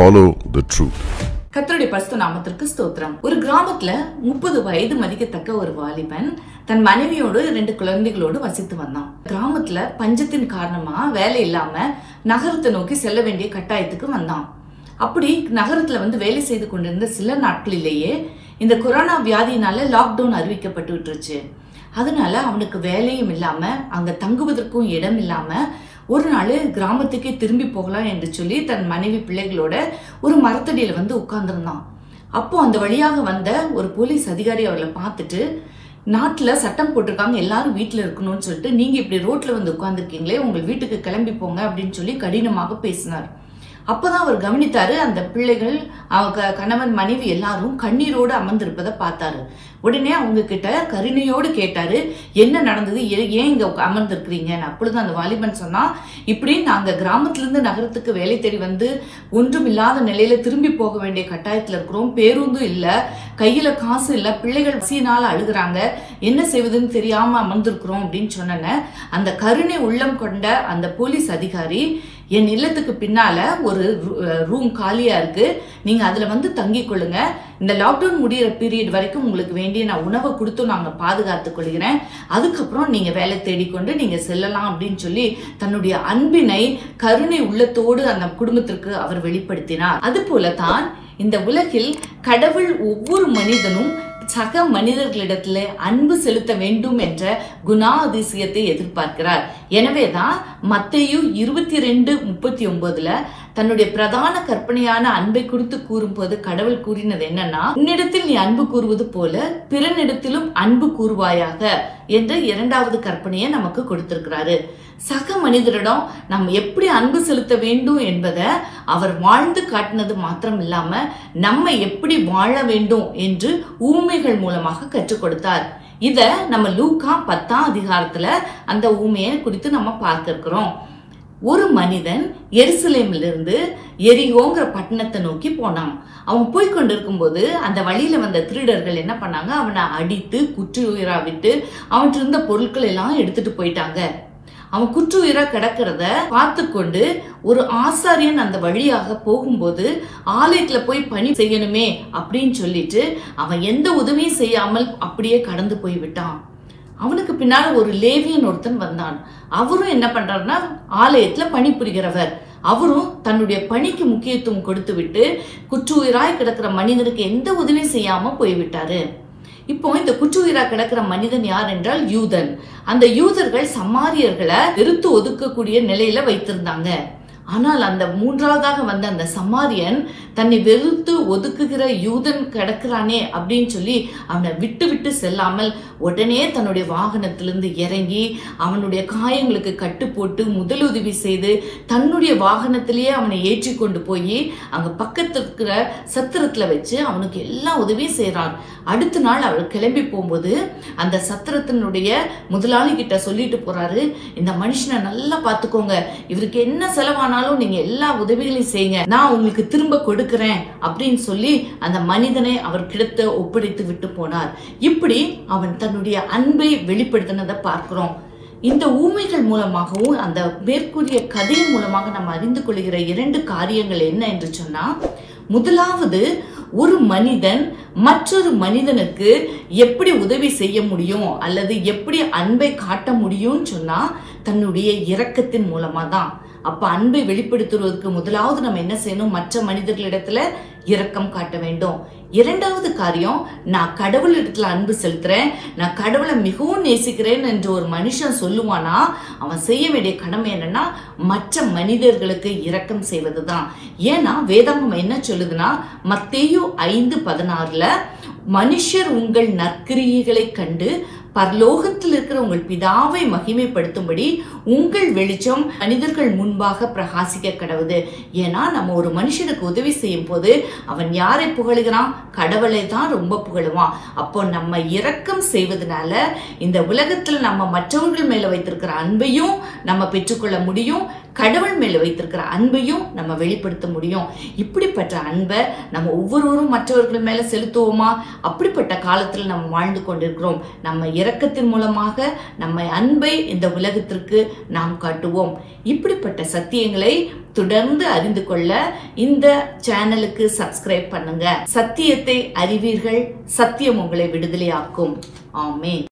follow the truth. கர்த்தருடைய பரிசுத்த நாமத்திற்கு ஸ்தோத்திரம். ஒரு கிராமத்துல 30 வயது மதிக்கத்தக்க ஒரு வாலிபன் தன் மனைவியோடு 2 குழந்தைகளோடு வசித்து வந்தான். கிராமத்துல பஞ்சத்தின் காரணமா வேலை இல்லாம நகரத்தை நோக்கி செல்ல வேண்டிய கட்டாயத்துக்கு வந்தான். அப்படி நகரத்துல வேலை செய்து கொண்டிருந்த சில நாட்களிலேயே இந்த கொரோனா வியாதியினால லாக்டவுன் அறிவிக்கப்பட்டு விட்டுருச்சு. அதனால அவனுக்கு வேலையும் இல்லாம அங்க தங்குவதற்கும் இடம் இல்லாம ஒரு நாள் கிராமத்துக்கே திரும்பி போகலாம் என்று சொல்லி தன் மனைவி பிள்ளைகளோட ஒரு மரத்தடியில உட்கார்ந்துருந்தான். அப்போ அந்த வழியாக வந்த ஒரு போலீஸ் அதிகாரி அவர்களை பார்த்துட்டு, நாட்டுல சட்டம் போட்டிருக்காங்க எல்லாரும் வீட்டுல இருக்கணும்னு சொல்லிட்டு நீங்க இப்படி ரோட்ல உட்கார்ந்துருக்கீங்களே, உங்கள் வீட்டுக்கு கிளம்பி போங்க அப்படின்னு சொல்லி கடினமாக பேசினார். அப்பதான் அவர் கவனித்தாரு, அந்த பிள்ளைகள் அவங்க கணவன் மனைவி எல்லாரும் கண்ணீரோடு அமர்ந்திருப்பதை பார்த்தாரு. உடனே அவங்க கிட்ட கருணையோடு கேட்டாரு, என்ன நடந்தது, ஏன் இங்க அமர்ந்திருக்கிறீங்க? அப்பொழுது அந்த வாலிபன் சொன்னா, இப்படி நாங்க கிராமத்துல இருந்து நகரத்துக்கு வேலை தேடி ஒன்றும் இல்லாத நிலையில திரும்பி போக வேண்டிய கட்டாயத்துல இருக்கிறோம், பேருந்தும் இல்ல, கையில காசு இல்ல, பிள்ளைகள் பசியினால அழுகுறாங்க, என்ன செய்வதுன்னு தெரியாம அமர்ந்திருக்கிறோம் அப்படின்னு சொன்ன அந்த கருணை உள்ளம் கொண்ட அந்த போலீஸ் அதிகாரி, என் இல்லத்துக்கு பின்னால ஒரு ரூம் காலியா இருக்கு, நீங்க அதுல தங்கி கொள்ளுங்க, இந்த லாக்டவுன் முடிகிற பீரியட் வரைக்கும் உங்களுக்கு வேண்டிய நான் உணவை கொடுத்து நாங்க பாதுகாத்துக் கொள்கிறேன், அதுக்கப்புறம் நீங்க வேலை தேடிக்கொண்டு நீங்க செல்லலாம் அப்படின்னு சொல்லி தன்னுடைய அன்பினை கருணை உள்ளத்தோடு அந்த குடும்பத்திற்கு அவர் வெளிப்படுத்தினார். அது போலதான் இந்த உலகில் கடவுள் ஒவ்வொரு மனிதனும் சக மனிதர்களிடத்துல அன்பு செலுத்த வேண்டும் என்ற குணாதிசயத்தை எதிர்பார்க்கிறார். எனவேதான் மத்தேயு 22:39 தன்னுடைய பிரதான கற்பனையான அன்பை குறித்து கூறும்போது கடவுள் கூறினது என்னன்னா, உன்னிடத்தில் நீ அன்பு கூறுவது போல பிறனிடத்திலும் அன்பு கூறுவாயாக என்ற 2வது கற்பனையை நமக்கு கொடுத்திருக்கிறாரு. சக மனிதரிடம் நம்ம எப்படி அன்பு செலுத்த வேண்டும் என்பதை அவர் வாழ்ந்து காட்டினது மாத்திரம் இல்லாம நம்ம எப்படி வாழ வேண்டும் என்று ஊமைகள் மூலமாக கற்றுக் கொடுத்தார். இத நம்ம லூக்கா 10ஆம் அதிகாரத்துல அந்த ஊமையை குறித்து நம்ம பார்க்க இருக்கிறோம். ஒரு மனிதன் எருசலேமிலிருந்து எரிகோங்கிற பட்டணத்தை நோக்கி போனான். அவன் போய்கொண்டிருக்கும் போது அந்த வழியில வந்த திருடர்கள் என்ன பண்ணாங்க, அவனை அடித்து குற்றுயிரா விட்டு அவன்கிட்ட இருந்த பொருட்கள் எல்லாம் எடுத்துட்டு போயிட்டாங்க. அவன் குற்றுயிரா கிடக்கிறத பார்த்து கொண்டு ஒரு ஆசாரியன் அந்த வழியாக போகும்போது ஆலயத்துல போய் பணி செய்யணுமே அப்படின்னு சொல்லிட்டு அவன் எந்த உதவியும் செய்யாமல் அப்படியே கடந்து போய் விட்டான். அவனுக்கு பின்னால ஒரு லேவியன் ஒருத்தன் வந்தான். அவரும் என்ன பண்றாருன்னா, ஆலயத்துல பணி புரிகிறவர், அவரும் தன்னுடைய பணிக்கு முக்கியத்துவம் கொடுத்து விட்டு குற்றுயிராய் கிடக்கிற மனிதனுக்கு எந்த உதவியும் செய்யாம போய்விட்டாரு. இப்போ இந்த குற்றுயிரா கிடக்கிற மனிதன் யார் என்றால் யூதன். அந்த யூதர்கள் சமாரியர்களை வெறுத்து ஒதுக்கக்கூடிய நிலையில வைத்திருந்தாங்க. ஆனால் அந்த 3வதாக வந்த அந்த சமாரியன் தன்னை வெறுத்து ஒதுக்குகிற யூதன் கிடக்கிறானே அப்படின்னு சொல்லி அவனை விட்டு விட்டு செல்லாமல் உடனே தன்னுடைய வாகனத்திலிருந்து இறங்கி அவனுடைய காயங்களுக்கு கட்டு போட்டு முதலுதவி செய்து தன்னுடைய வாகனத்திலேயே அவனை ஏற்றி கொண்டு போய் அங்க பக்கத்துல இருக்கிற சத்திரத்துல வச்சு அவனுக்கு எல்லா உதவியும் செய்யறான். அடுத்த நாள் அவர் கிளம்பி போகும்போது அந்த சத்திரத்தினுடைய முதலாளி கிட்ட சொல்லிட்டு போறாரு, இந்த மனுஷனை நல்லா பாத்துக்கோங்க, இவருக்கு என்ன செலவானாலும் நீங்க எல்லா உதவிகளையும் செய்யுங்க, நான் உங்களுக்கு திரும்ப கொடுக்கிறேன் அப்படின்னு சொல்லி அந்த மனிதனை அவர் கிட்ட ஒப்படைத்து விட்டு போனார். இப்படி அவன் தன்னுடைய அன்பை வெளிப்படுத்தினதை பார்க்கிறோம். இந்த ஊமைகள் மூலமாகவும் அந்த மேற்கூறிய கதையின் மூலமாக நம்ம அறிந்து கொள்கிற 2 காரியங்கள் என்ன என்று சொன்னா, முதலாவது, ஒரு மனிதன் மற்றொரு மனிதனுக்கு எப்படி உதவி செய்ய முடியும் அல்லது எப்படி அன்பை காட்ட முடியும்னு சொன்னா தன்னுடைய இரக்கத்தின் மூலமா தான். அப்ப அன்பை வெளிப்படுத்துவதற்கு முதலாவது நம்ம என்ன செய்யணும், மற்ற மனிதர்களிடத்துல இரக்கம் காட்ட வேண்டும். 2வது காரியம், நான் கடவுள் இடத்துல அன்பு செலுத்துறேன், நான் கடவுளை மிகவும் நேசிக்கிறேன் என்று ஒரு மனுஷன் சொல்லுவானா அவன் செய்ய வேண்டிய கடமை என்னன்னா மற்ற மனிதர்களுக்கு இரக்கம் செய்வதுதான். ஏன்னா வேதாகமம் என்ன சொல்லுதுன்னா, மத்தேயு 5:16 மனுஷர் உங்கள் நற்கிரியைகளை கண்டு பரலோகத்தில் இருக்கிற உங்கள் பிதாவை மகிமைப்படுத்தும்படி உங்கள் வெளிச்சம் மனிதர்கள் முன்பாக பிரகாசிக்க கடவுது. ஏன்னா நம்ம ஒரு மனுஷனுக்கு உதவி செய்யும் போது அவன் யாரை புகழுகிறான், கடவுளை தான் ரொம்ப புகழுவான். அப்போ நம்ம இரக்கம் செய்வதனால இந்த உலகத்துல நம்ம மற்றவர்கள் மேல வைத்திருக்கிற அன்பையும் நம்ம பெற்றுக்கொள்ள முடியும், கடவுள் மேல வைத்திருக்கிற அன்பையும் நம்ம வெளிப்படுத்த முடியும். இப்படிப்பட்ட அன்பை நம்ம ஒவ்வொருவரும் மற்றவர்கள் மேல செலுத்துவோமா? அப்படிப்பட்ட காலத்துல நம்ம வாழ்ந்து கொண்டிருக்கிறோம். நம்ம இரக்கத்தின் மூலமாக நம்ம அன்பை இந்த உலகத்திற்கு நாம் காட்டுவோம். இப்படிப்பட்ட சத்தியங்களை தொடர்ந்து அறிந்து கொள்ள இந்த சேனலுக்கு சப்ஸ்கிரைப் பண்ணுங்க. சத்தியத்தை அறிவீர்கள், சத்தியம் உங்களை விடுதலையாக்கும். ஆமென்.